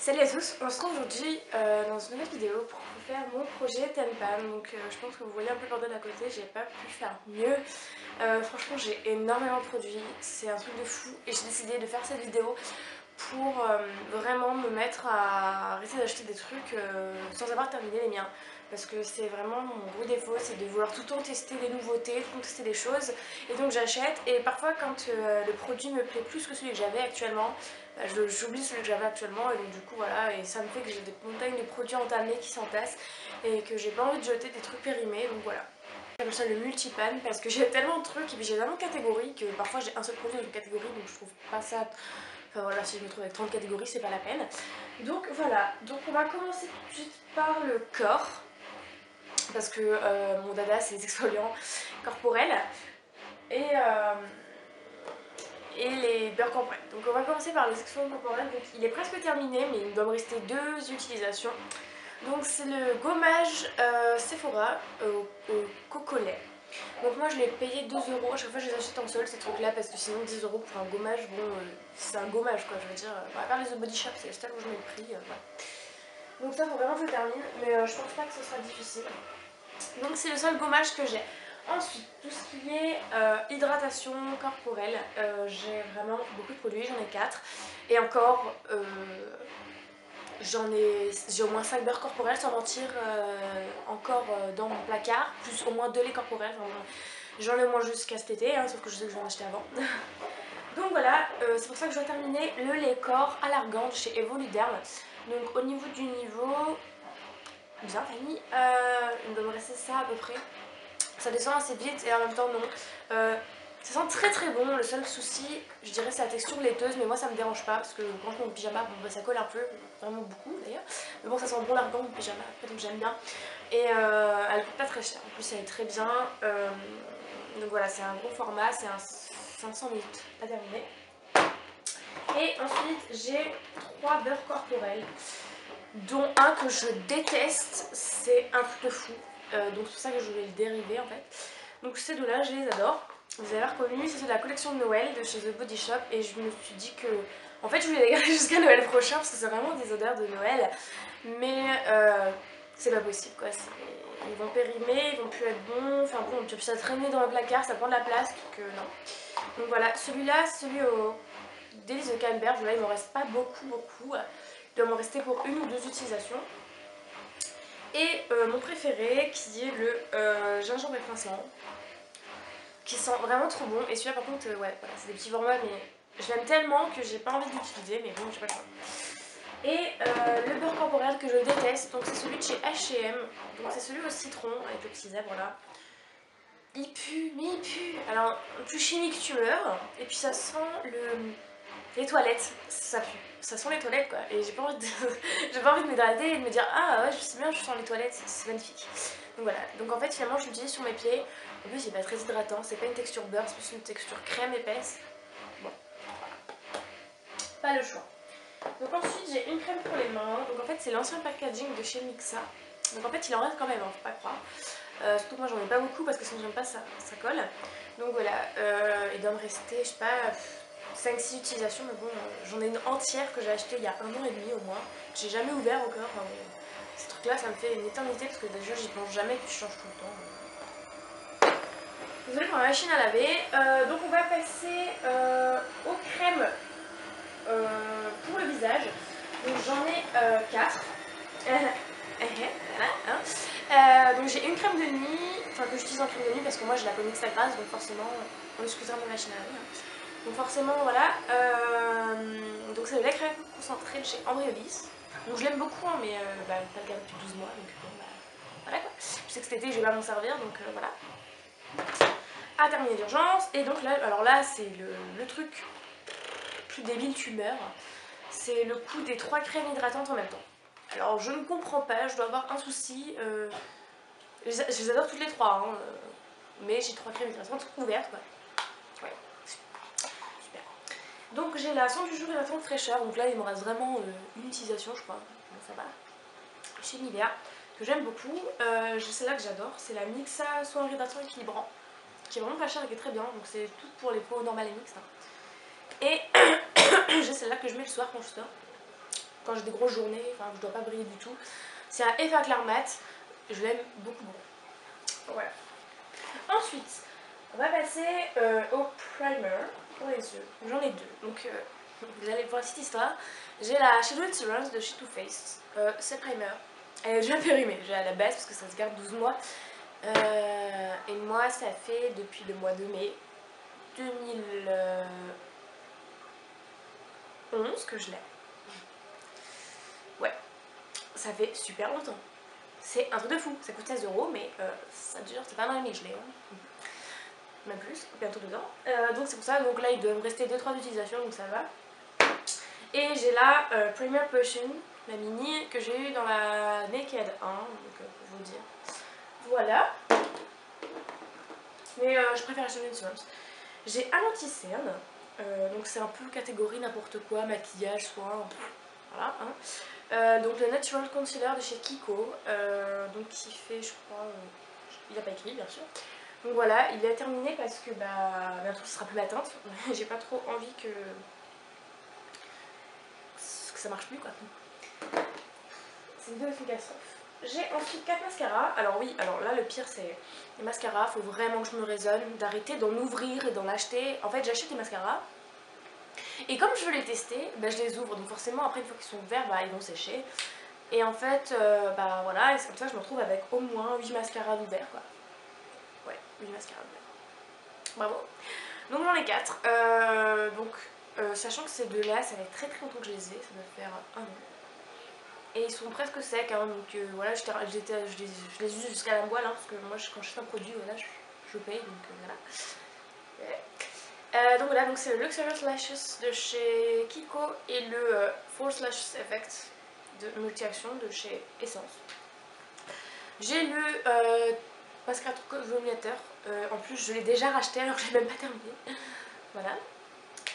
Salut à tous, on se retrouve aujourd'hui dans une nouvelle vidéo pour vous faire mon projet Tenpan. Donc je pense que vous voyez un peu le bordel à côté, j'ai pas pu faire mieux. Franchement j'ai énormément de produits, c'est un truc de fou et j'ai décidé de faire cette vidéo pour vraiment me mettre à arrêter d'acheter des trucs sans avoir terminé les miens. Parce que c'est vraiment mon gros défaut, c'est de vouloir tout le temps tester des nouveautés, tout le temps tester des choses. Et donc j'achète et parfois quand le produit me plaît plus que celui que j'avais actuellement, bah, j'oublie celui que j'avais actuellement et donc du coup voilà, et ça me fait que j'ai des montagnes de produits entamés qui s'entassent et que j'ai pas envie de jeter des trucs périmés, donc voilà. J'appelle ça le multipan parce que j'ai tellement de trucs et puis j'ai tellement de catégories que parfois j'ai un seul produit dans une catégorie, donc je trouve pas ça... Enfin voilà, si je me trouve avec 30 catégories, c'est pas la peine. Donc voilà, donc on va commencer tout de suite par le corps. Parce que mon dada c'est les exfoliants corporels et les beurres corporels. Donc on va commencer par les exfoliants corporels. Donc il est presque terminé mais il doit me rester 2 utilisations. Donc c'est le gommage Sephora au coco lait. Donc moi je l'ai payé 2 euros, à chaque fois je les achète en solde ces trucs là parce que sinon 10 euros pour un gommage, bon c'est un gommage quoi, je veux dire, à part les The Body Shop c'est le seul où je mets le prix, voilà. Donc ça faut vraiment que je termine, mais je pense pas que ce sera difficile. Donc c'est le seul gommage que j'ai. Ensuite, tout ce qui est hydratation corporelle, j'ai vraiment beaucoup de produits, j'en ai 4. Et encore, j'ai au moins 5 beurres corporels sans mentir, encore dans mon placard, plus au moins 2 laits corporels. Enfin, j'en ai au moins jusqu'à cet été, hein, sauf que je sais que je vais en acheter avant. Donc voilà, c'est pour ça que je dois terminer le lait corps à l'argan de chez Evoluderm. Donc au niveau du niveau... Bien Fanny, il doit me rester ça à peu près. Ça descend assez vite et en même temps non. Ça sent très très bon, le seul souci je dirais c'est la texture laiteuse, mais moi ça me dérange pas parce que quand je mets mon pyjama, bon, bah, ça colle un peu, vraiment beaucoup d'ailleurs. Mais bon ça sent bon l'argan mon pyjama, donc j'aime bien. Et elle coûte pas très cher, en plus elle est très bien. Donc voilà, c'est un gros format, c'est un 500 minutes à terminer. Et ensuite j'ai 3 beurres corporels, dont un que je déteste, c'est un truc de fou. Donc c'est pour ça que je voulais le dériver en fait. Donc ces deux là je les adore. Vous avez reconnu, c'est de la collection de Noël de chez The Body Shop et je me suis dit que en fait je voulais les garder jusqu'à Noël prochain parce que c'est vraiment des odeurs de Noël, mais c'est pas possible quoi. Ils vont périmer, ils vont plus être bons, enfin bon, tu peux ça traîner dans le placard, ça prend de la place, donc non. Donc voilà, celui-là, celui au délice de Camembert, là il m'en reste pas beaucoup. Il doit m'en rester pour 1 ou 2 utilisations. Et mon préféré qui est le gingembre étincelant, qui sent vraiment trop bon. Et celui-là par contre, ouais, voilà, c'est des petits formats, mais je l'aime tellement que j'ai pas envie d'utiliser, mais bon, j'ai pas le choix. Et le beurre corporel que je déteste, donc c'est celui de chez H&M, donc c'est celui au citron avec le petit zèbre là. Il pue, mais il pue. Alors, plus chimique tu meurs, et puis ça sent les toilettes, ça pue. Ça sent les toilettes quoi. Et j'ai pas envie de, j'ai pas envie de m'hydrater et de me dire ah ouais je sais bien je sens les toilettes, c'est magnifique. Donc voilà. Donc en fait finalement je l'utilise sur mes pieds. En plus il est pas très hydratant, c'est pas une texture beurre, c'est plus une texture crème épaisse. Bon. Pas le choix. Donc ensuite j'ai une crème pour les mains. Donc en fait c'est l'ancien packaging de chez Mixa. Donc en fait il en reste quand même, hein, faut pas croire. Surtout que moi j'en ai pas beaucoup parce que sinon j'aime pas ça colle. Donc voilà, il doit me rester, je sais pas, 5-6 utilisations, mais bon, j'en ai une entière que j'ai achetée il y a 1 an et demi au moins. J'ai jamais ouvert encore, enfin, bon, ces trucs là ça me fait une éternité parce que déjà j'y plonge jamais puis je change tout le temps. Désolée pour la machine à laver. Donc on va passer aux crèmes pour le visage. Donc j'en ai 4. Donc j'ai une crème de nuit, enfin que j'utilise en crème de nuit parce que moi j'ai la peau extra grasse, donc forcément on excusera ma machine à laver. Donc forcément voilà, donc c'est le lait crème concentré de chez Embryolisse. Donc je l'aime beaucoup hein, mais bah, pas le garder depuis 12 mois, donc bon, bah, voilà quoi. Je sais que cet été je vais pas m'en servir, donc voilà. À terminer d'urgence, et donc là, alors là c'est le truc plus débile tu meurs, c'est le coup des 3 crèmes hydratantes en même temps. Alors je ne comprends pas, je dois avoir un souci, je les adore toutes les 3, hein, mais j'ai 3 crèmes hydratantes ouvertes quoi. Ouais, super. Donc j'ai la sonde du jour hydratante fraîcheur, donc là il me reste vraiment une utilisation je crois, donc ça va. Chez Nivea, que j'aime beaucoup, j'ai celle-là que j'adore, c'est la Mixa soin hydratant équilibrant, qui est vraiment pas chère et qui est très bien, donc c'est tout pour les peaux normales et mixtes. Hein. Et j'ai celle-là que je mets le soir quand je sors. quand j'ai des grosses journées, enfin je dois pas briller du tout. C'est un effet clair mat, je l'aime beaucoup beaucoup. Voilà. Ensuite, on va passer au primer pour les yeux. J'en ai deux, donc vous allez voir cette histoire. J'ai la Shadow Insurance de chez Too Faced. C'est primer. Elle est déjà périmée, j'ai à la base parce que ça se garde 12 mois. Et moi ça fait depuis le mois de mai 2011 que je l'ai. Ouais, ça fait super longtemps. C'est un truc de fou, ça coûte 16 €, mais ça dure, c'est pas mal mais je l'ai. Même plus, bientôt 2 ans. Donc c'est pour ça, donc là il doit me rester 2-3 utilisations, donc ça va. Et j'ai la Premier Potion, la mini, que j'ai eu dans la Naked 1, donc pour vous dire. Voilà. Mais je préfère la Shadow Insurance. J'ai un anti-cerne, donc c'est un peu catégorie n'importe quoi, maquillage, soin, voilà. Hein. Donc le Natural Concealer de chez Kiko, donc qui fait, je crois, il n'a pas écrit bien sûr. Donc voilà, il est terminé parce que bah, bientôt ce sera plus ma teinte. J'ai pas trop envie que ça marche plus quoi. C'est une vidéo efficace. J'ai ensuite 4 mascaras. Alors oui, alors là le pire c'est les mascaras, faut vraiment que je me raisonne d'arrêter d'en ouvrir et d'en acheter. En fait j'achète des mascaras et comme je veux les tester, bah, je les ouvre. Donc forcément après une fois qu'ils sont ouverts, bah, ils vont sécher. Et en fait, bah voilà, et c'est comme ça que je me retrouve avec au moins 8 mascaras d'ouvert quoi. Ouais, 8 mascaras d'ouvert. Bravo. Donc j'en ai 4. Sachant que ces deux-là, ça fait très longtemps que je les ai, ça doit faire 1 an. Et ils sont presque secs, hein, donc voilà, je les use jusqu'à la moelle, hein, parce que moi quand j'achète un produit, voilà, je paye, donc voilà. Donc voilà, donc c'est le Luxurious Lashes de chez Kiko et le False Lashes Effect de multi-action de chez Essence. J'ai le mascara volumisateur, en plus je l'ai déjà racheté alors que je l'ai même pas terminé. Voilà.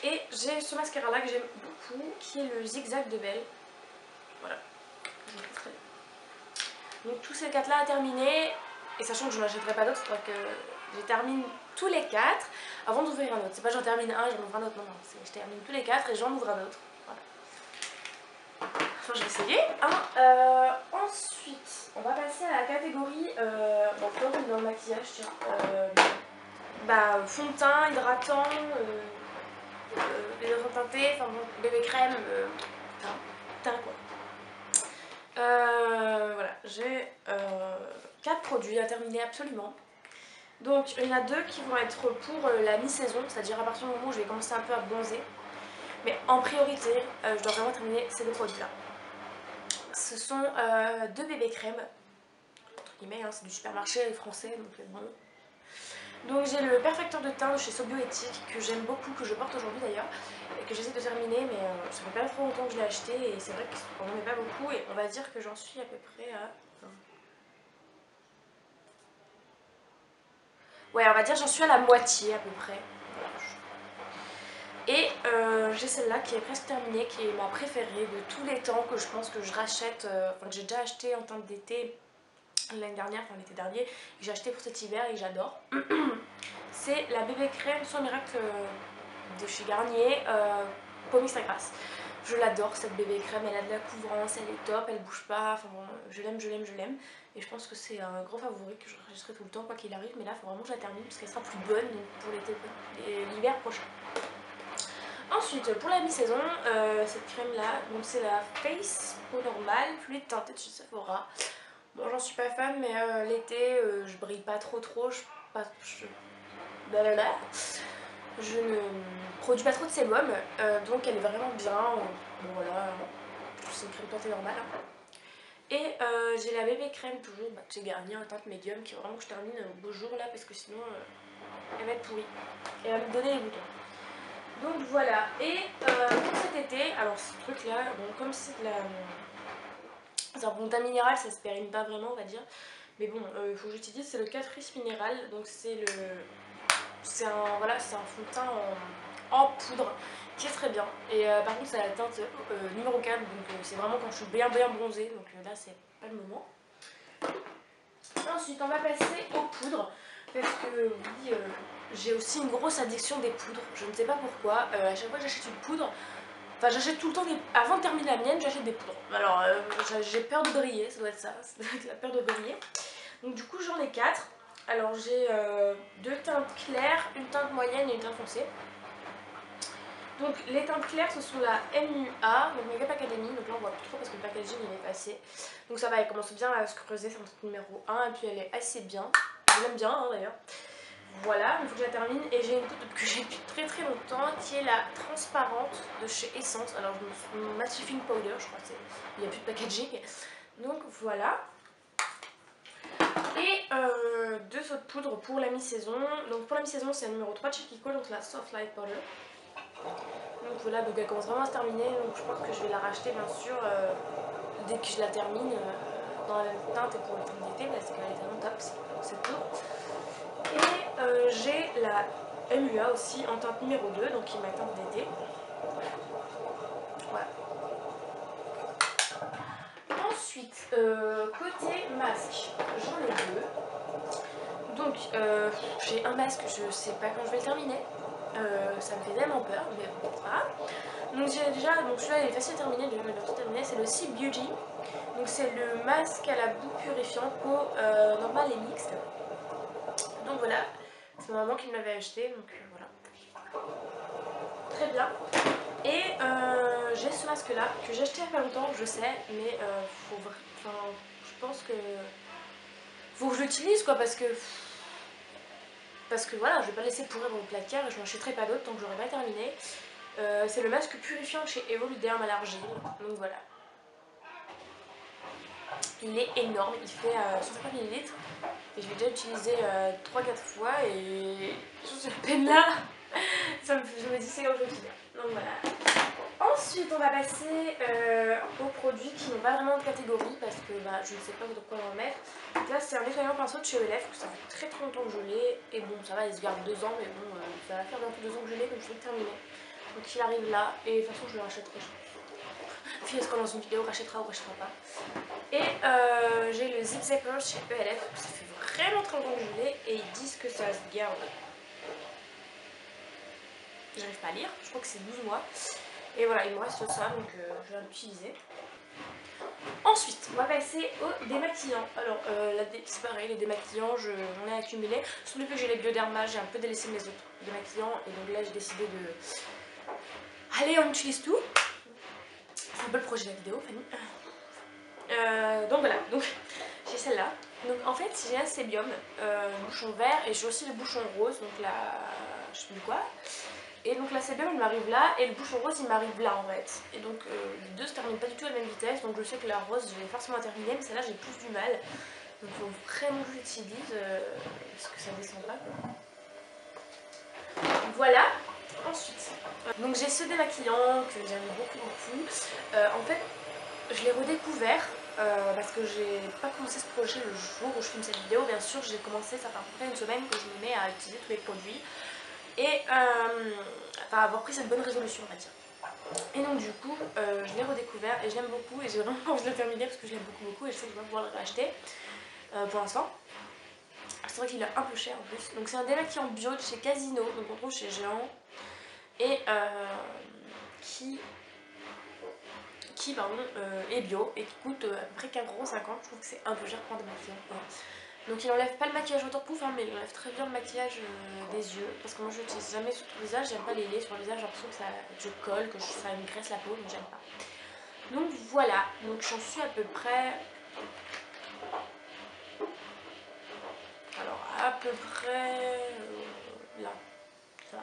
Et j'ai ce mascara là que j'aime beaucoup, qui est le Zigzag de Belle. Voilà. Donc tous ces 4 là à terminer, et sachant que je n'achèterai pas d'autres, il faudra que je termine tous les 4 avant d'ouvrir un autre. C'est pas j'en termine un et j'en ouvre un autre, non, non, je termine tous les 4 et j'en ouvre un autre. Voilà. Enfin, je vais essayer. Hein. Ensuite, on va passer à la catégorie dans le maquillage, tiens. Fond de teint, hydratant, hydratant teinté, enfin bon, bébé crème, teint quoi. Voilà, j'ai 4 produits à terminer absolument. Donc il y en a 2 qui vont être pour la mi-saison, c'est-à-dire à partir du moment où je vais commencer un peu à bronzer. Mais en priorité, je dois vraiment terminer ces 2 produits là. Ce sont 2 bébés crèmes, entre guillemets, hein, c'est du supermarché français, donc bon. Donc j'ai le perfecteur de teint de chez So Bioéthique que j'aime beaucoup, que je porte aujourd'hui d'ailleurs, et que j'essaie de terminer, mais ça fait pas trop longtemps que je l'ai acheté et c'est vrai qu'on n'en met pas beaucoup et on va dire que j'en suis à peu près à... Ouais, on va dire j'en suis à la moitié à peu près. Et j'ai celle-là qui est presque terminée, qui est ma préférée de tous les temps, que je pense que je rachète, enfin que j'ai déjà acheté en teinte d'été l'année dernière, enfin l'été dernier, que j'ai acheté pour cet hiver et que j'adore. C'est la bébé crème Soin Miracle de chez Garnier, Pomme extra grasse. Je l'adore cette bébé crème, elle a de la couvrance, elle est top, elle bouge pas, enfin bon, je l'aime, je l'aime, je l'aime. Et je pense que c'est un gros favori que je rachèterai tout le temps quoi qu'il arrive, mais là il faut vraiment que je la termine parce qu'elle sera plus bonne donc pour l'hiver prochain. Ensuite, pour la mi-saison, cette crème là, donc c'est la Face Peau Normale, fluide teintée de chez Sephora. Bon, j'en suis pas fan, mais l'été, je brille pas trop, je ne produis pas trop de sébum, donc elle est vraiment bien. Bon voilà, c'est une crème teintée normale. Et j'ai la bébé crème toujours chez Garnier en teinte médium qui est vraiment que je termine au beau jour là parce que sinon elle va être pourrie et elle va me donner les boutons. Donc voilà, et pour cet été, alors ce truc là, bon comme c'est de la... c'est un bon teint minéral, ça se périme pas vraiment on va dire. Mais bon, il faut que j'utilise, c'est le Catrice Minéral, donc c'est un fond de teint en poudre qui est très bien. Et par contre c'est la teinte numéro 4, donc c'est vraiment quand je suis bien bronzée, donc là c'est pas le moment. Ensuite on va passer aux poudres, parce que oui, j'ai aussi une grosse addiction des poudres, je ne sais pas pourquoi, à chaque fois que j'achète une poudre, Enfin, j'achète tout le temps avant de terminer la mienne, j'achète des poudres. Alors, j'ai peur de briller, ça doit être ça, ça doit être la peur de briller. Donc du coup, j'en ai 4. Alors j'ai 2 teintes claires, une teinte moyenne et une teinte foncée. Donc les teintes claires, ce sont la MUA, donc Makeup Academy. Donc là on voit plus trop parce que le packaging il est passé. Donc ça va, elle commence bien à se creuser, c'est notre numéro 1 et puis elle est assez bien. Je l'aime bien hein, d'ailleurs. Voilà, il faut que je la termine. Et j'ai une poudre que j'ai depuis très très longtemps qui est la transparente de chez Essence. Alors Mattifying Powder, je crois qu'il n'y a plus de packaging. Donc voilà. Et 2 autres poudres pour la mi-saison. Donc pour la mi-saison c'est la numéro 3 de chez Kiko, donc la Soft Light Powder. Donc voilà, donc elle commence vraiment à se terminer, donc je pense que je vais la racheter bien sûr dès que je la termine dans la même teinte et pour le teint d'été parce qu'elle est vraiment top cette poudre. Et j'ai la MUA aussi en teinte numéro 2, donc qui est ma teinte d'été. Voilà. Ensuite, côté masque, j'en ai 2. Donc j'ai un masque, je sais pas quand je vais le terminer. Ça me fait tellement peur, mais bon, voilà. Donc j'ai déjà, donc celui-là il est facile à terminer, déjà mais tout terminé, c'est le Sea Beauty. Donc c'est le masque à la boue purifiant peau normale et mixte. Donc voilà, c'est ma maman qui me l'avait acheté, donc voilà. Très bien. Et j'ai ce masque là que j'ai acheté il y a pas longtemps, je sais, mais je pense que faut que je l'utilise quoi parce que voilà, je vais pas laisser pourrir dans le placard et je n'en achèterai pas d'autres tant que j'aurai pas terminé. C'est le masque purifiant chez Evoluderm à l'argile, donc voilà. Il est énorme, il fait 150 ml et je l'ai déjà utilisé 3-4 fois et juste cette peine là, je me dis c'est quand je l'utilise. Donc voilà. Ensuite on va passer aux produits qui n'ont pas vraiment de catégorie parce que je ne sais pas de quoi en mettre. Donc là c'est un nettoyant pinceau de chez ELF, ça fait très longtemps que je l'ai et bon ça va, il se garde 2 ans mais bon ça va faire bientôt 2 ans que je l'ai, donc je vais le terminer. Donc il arrive là et de toute façon je le rachèterai. Puis est-ce qu'on dans une vidéo rachètera ou rachètera pas. Et j'ai le Zip Zapper chez ELF, ça fait vraiment très longtemps que je l'ai et ils disent que ça se garde. J'arrive pas à lire, je crois que c'est 12 mois. Et voilà, il me reste ça, donc je vais l'utiliser. Ensuite, on va passer aux démaquillants. Alors, c'est pareil, les démaquillants, j'en ai accumulé. Sous le fait que j'ai les Bioderma, j'ai un peu délaissé mes autres démaquillants. Et donc là, j'ai décidé de... Allez, on utilise tout. C'est un peu le projet de la vidéo, Fanny. Donc voilà, donc j'ai celle-là. Donc en fait, j'ai un sébium, bouchon vert, et j'ai aussi le bouchon rose, donc là, je sais plus quoi. Et donc la sébium elle m'arrive là et le bouchon rose il m'arrive là en fait. Et donc les deux se terminent pas du tout à la même vitesse, donc je sais que la rose je vais forcément terminer, mais celle-là j'ai plus du mal. Donc il faut vraiment que j'utilise parce que ça descend pas quoi. Voilà. Ensuite, donc j'ai ce démaquillant que j'aime beaucoup. En fait, je l'ai redécouvert parce que j'ai pas commencé ce projet le jour où je filme cette vidéo. Bien sûr, j'ai commencé, ça fait à peu près une semaine que je me mets à utiliser tous les produits. Et avoir pris cette bonne résolution on va dire. Et donc du coup je l'ai redécouvert et je l'aime beaucoup et j'ai vraiment envie de le terminer parce que je l'aime beaucoup et je sais que je vais pouvoir le racheter pour l'instant. C'est vrai qu'il est un peu cher en plus. Donc c'est un démaquillant bio de chez Casino, donc on trouve chez Géant et qui est bio et qui coûte à peu près 4,50 €. Je trouve que c'est un peu cher pour un démaquillant. Donc il enlève pas le maquillage waterproof hein, mais il enlève très bien le maquillage des yeux. Parce que moi je l'utilise jamais sur tout le visage, j'aime pas les laits sur le visage, j'ai l'impression que je colle, que ça me graisse la peau, donc j'aime pas. Donc voilà, donc j'en suis à peu près... Alors à peu près là, ça va.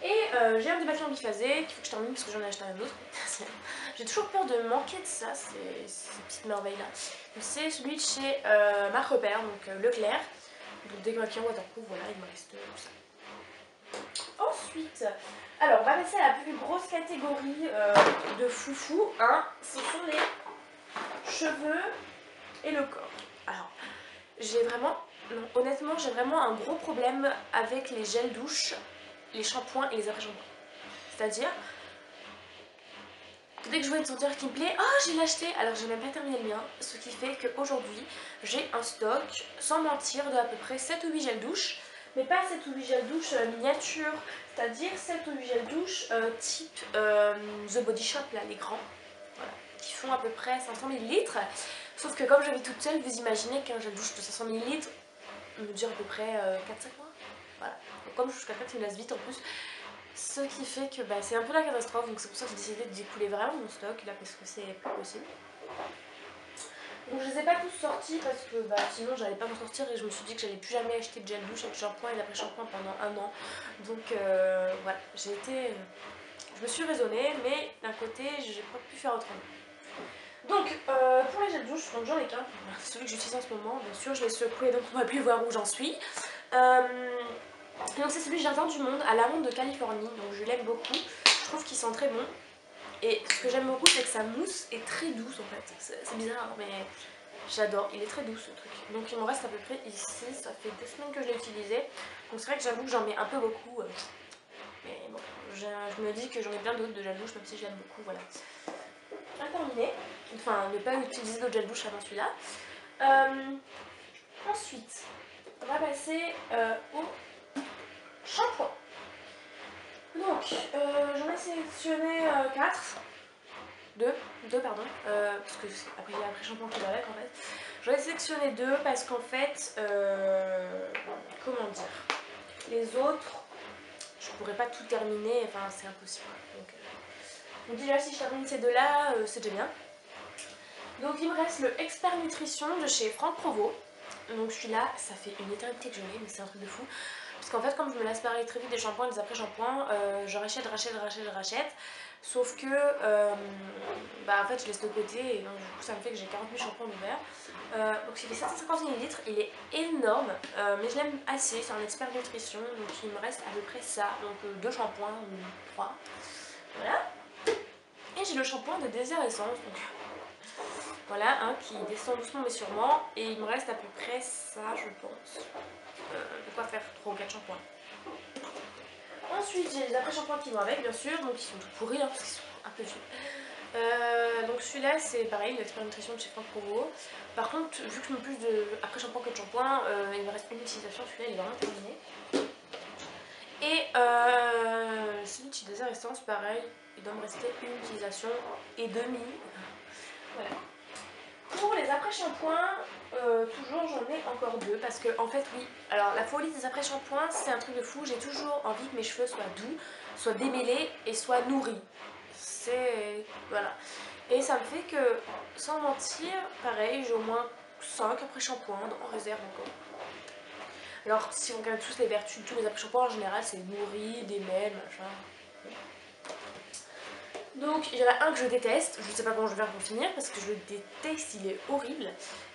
Et j'ai un démaquillant biphasé qu'il faut que je termine parce que j'en ai acheté un autre. J'ai toujours peur de manquer de ça, ces petites merveilles là. C'est celui de chez Marc Repère, donc Leclerc. Donc démaquillant waterproof, voilà, il me reste tout ça. Ensuite, alors on va passer à la plus grosse catégorie de foufou. Hein, ce sont les cheveux et le corps. Alors, j'ai vraiment, non, honnêtement, j'ai vraiment un gros problème avec les gels douche, les shampoings et les après-shampoings. C'est-à-dire, dès que je vois une senteur qui me plaît, oh j'ai l'acheté, alors j'ai même pas terminé le mien, ce qui fait qu'aujourd'hui j'ai un stock, sans mentir, de à peu près 7 ou 8 gels douche, mais pas cette eau de gel douche miniature, c'est-à-dire cette eau de gel douche type The Body Shop, là, les grands, voilà, qui font à peu près 500 ml. Sauf que comme je vis toute seule, vous imaginez qu'un gel douche de 500 ml me dure à peu près 4-5 mois. Voilà. Donc comme je suis quelqu'un qui me lasse vite en plus, ce qui fait que bah, c'est un peu la catastrophe, donc c'est pour ça que j'ai décidé d'écouler vraiment mon stock là parce que c'est plus possible. Donc je les ai pas tous sortis parce que bah, sinon j'allais pas m'en sortir et je me suis dit que j'allais plus jamais acheter de gel douche avec shampoing et d'après-shampoing pendant un an. Donc voilà, j'ai été... je me suis raisonnée, mais d'un côté j'ai pas pu faire autrement. Donc pour les gels douche, donc j'en ai qu'un, c'est celui que j'utilise en ce moment, bien sûr je l'ai secoué donc on va plus voir où j'en suis. Donc c'est celui Jardin du Monde à l'amande de Californie, donc je l'aime beaucoup, je trouve qu'il sent très bon. Et ce que j'aime beaucoup c'est que sa mousse est très douce en fait, c'est bizarre hein, mais j'adore, il est très doux ce truc. Donc il m'en reste à peu près ici, ça fait 2 semaines que je l'ai utilisé, donc c'est vrai que j'avoue que j'en mets un peu beaucoup, mais bon, je me dis que j'en ai plein d'autres de gel douche même si je l'aime beaucoup, voilà. À terminer, enfin ne pas utiliser d'autres gel douche avant celui-là. Ensuite, on va passer au shampoing. Donc, j'en ai sélectionné 4. 2 pardon, parce que après il y a après-shampoing qui va avec en fait. J'en ai sélectionné 2 parce qu'en fait, comment dire, les autres, je pourrais pas tout terminer, enfin c'est impossible. Donc déjà si je termine ces 2 là, c'est déjà bien. Donc il me reste le Expert Nutrition de chez Franck Provo. Donc celui-là, ça fait une éternité que je l'ai, mais c'est un truc de fou. Parce qu'en fait, comme je me lasse pareil très vite des shampoings et des après-shampoings, je rachète. Sauf que, bah en fait, je laisse de côté et donc du coup, ça me fait que j'ai 40 000 shampoings ouverts. Donc il fait 750 ml, il est énorme, mais je l'aime assez, c'est un expert nutrition, donc il me reste à peu près ça. Donc 2 shampoings ou 3. Voilà. Et j'ai le shampoing de Désir Essence, donc voilà, hein, qui descend doucement mais sûrement. Et il me reste à peu près ça, je pense. De quoi faire 3 ou 4 shampoings. Ensuite, j'ai les après-shampoings qui vont avec, bien sûr. Donc ils sont tout pourris, hein, parce qu'ils sont un peu vieux. Donc celui-là, c'est pareil, l'expert nutrition de chez Franck Provo. Par contre, vu que je mets plus de après-shampoing que de shampoing, il me reste une utilisation. Celui-là, il est vraiment terminé. Et celui de chez Désir Essence, pareil, il doit me rester une utilisation et demie. Voilà. Pour les après-shampoings, toujours j'en ai encore 2 parce que en fait oui, alors la folie des après-shampoings c'est un truc de fou, j'ai toujours envie que mes cheveux soient doux, soient démêlés et soient nourris. C'est... voilà. Et ça me fait que, sans mentir, pareil, j'ai au moins 5 après-shampoings en réserve encore. Alors si on regarde tous les vertus de tous les après-shampoings en général c'est nourri, démêle, machin. Donc il y en a un que je déteste, je ne sais pas comment je vais faire pour finir parce que je le déteste, il est horrible.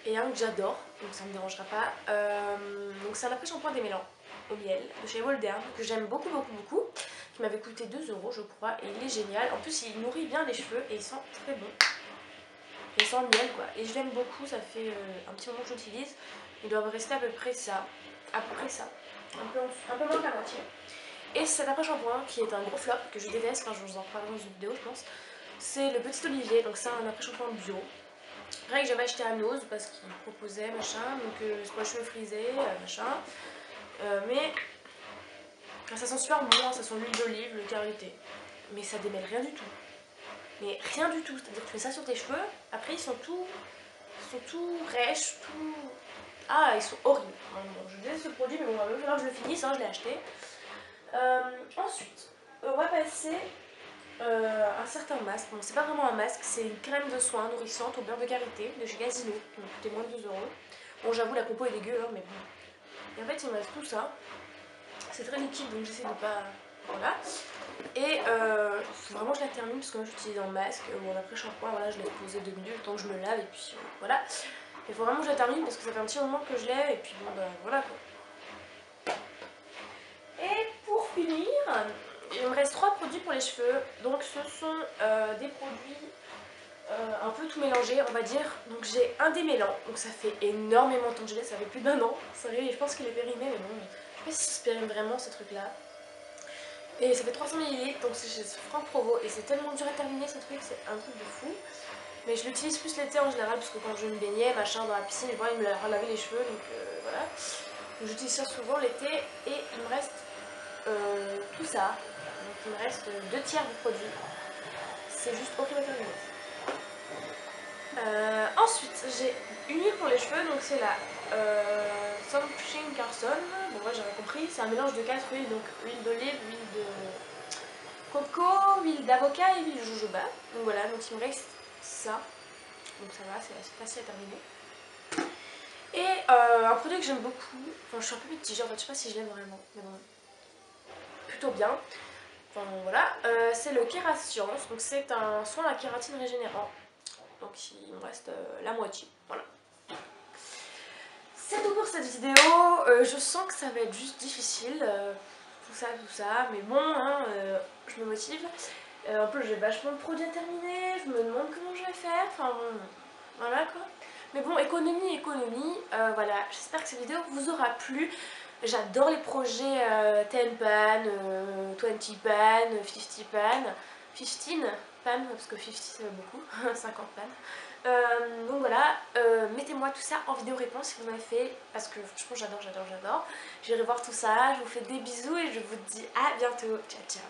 Et un que j'adore, donc ça ne me dérangera pas. Donc c'est un après-shampoing démêlant au miel de chez Woldern que j'aime beaucoup, qui m'avait coûté 2 € je crois et il est génial. En plus il nourrit bien les cheveux et il sent très bon. Il sent le miel quoi. Et je l'aime beaucoup, ça fait un petit moment que je l'utilise. Il doit me rester à peu près ça. Un peu moins que la moitié. Et cet après-shampoing qui est un gros flop que je déteste, quand je vous en parlerai dans une vidéo je pense, c'est le Petit Olivier, donc c'est un après-shampoing bio. Pareil que j'avais acheté à Nose parce qu'il proposait machin, donc c'est pour les cheveux frisés, machin. Mais ça sent super bon, ça sent l'huile d'olive, le karité. Mais ça démêle rien du tout. Mais rien du tout, c'est-à-dire que tu mets ça sur tes cheveux, après ils sont tout rêches, tout... Ah, ils sont horribles. Bon, je déteste ce produit, mais bon, il va falloir que je le finisse, hein, je l'ai acheté. Ensuite, on va passer un certain masque. Bon, c'est pas vraiment un masque, c'est une crème de soin nourrissante au beurre de karité de chez Casino, qui m'a coûté moins de 2 €. Bon, j'avoue, la compo est dégueu, hein, mais bon. Et en fait, il me reste tout ça. C'est très liquide, donc j'essaie de pas. Voilà. Et faut vraiment que je la termine parce que moi j'utilise un masque ou un après-shampoing. Voilà, je l'ai posé 2 minutes le temps que je me lave, et puis voilà. Il faut vraiment que je la termine parce que ça fait un petit moment que je l'ai, et puis bon, bah voilà quoi. Et pour finir, il me reste 3 produits pour les cheveux. Donc ce sont des produits un peu tout mélangés on va dire. Donc j'ai un démêlant, donc ça fait énormément de temps que je l'ai, ça fait plus d'1 an. Sérieux, je pense qu'il est périmé mais bon, je sais pas si ça se périme vraiment ce truc là. Et ça fait 300 ml, donc c'est chez Franck Provo et c'est tellement dur à terminer ce truc, c'est un truc de fou. Mais je l'utilise plus l'été en général parce que quand je me baignais machin dans la piscine, il me laver les cheveux donc voilà. J'utilise ça souvent l'été et il me reste tout ça. Donc il me reste 2 tiers du produit. C'est juste horrible à terminer. Ensuite, j'ai une huile pour les cheveux, donc c'est la Sunshine Carson. Bon, moi j'avais compris, c'est un mélange de 4 huiles, donc huile d'olive, huile de coco, huile d'avocat et huile de jojoba. Donc voilà, donc il me reste ça. Donc ça va, c'est assez facile à terminer. Et un produit que j'aime beaucoup, enfin je suis un peu mitigée en fait, je sais pas si je l'aime vraiment, mais bon, plutôt bien. Enfin voilà, c'est le Kérascience, donc c'est un soin à la kératine régénérant. Donc il me reste la moitié, voilà. C'est tout pour cette vidéo, je sens que ça va être juste difficile, tout ça, mais bon, hein, je me motive. En plus j'ai vachement de produits à terminer, je me demande comment je vais faire, enfin bon, voilà quoi. Mais bon, économie, voilà, j'espère que cette vidéo vous aura plu. J'adore les projets 10 pan, 20 pan, 50 pan, 15 pan, parce que 50 ça va beaucoup, 50 pan. Donc voilà, mettez-moi tout ça en vidéo réponse si vous en avez fait, parce que franchement j'adore. J'irai voir tout ça, je vous fais des bisous et je vous dis à bientôt. Ciao, ciao.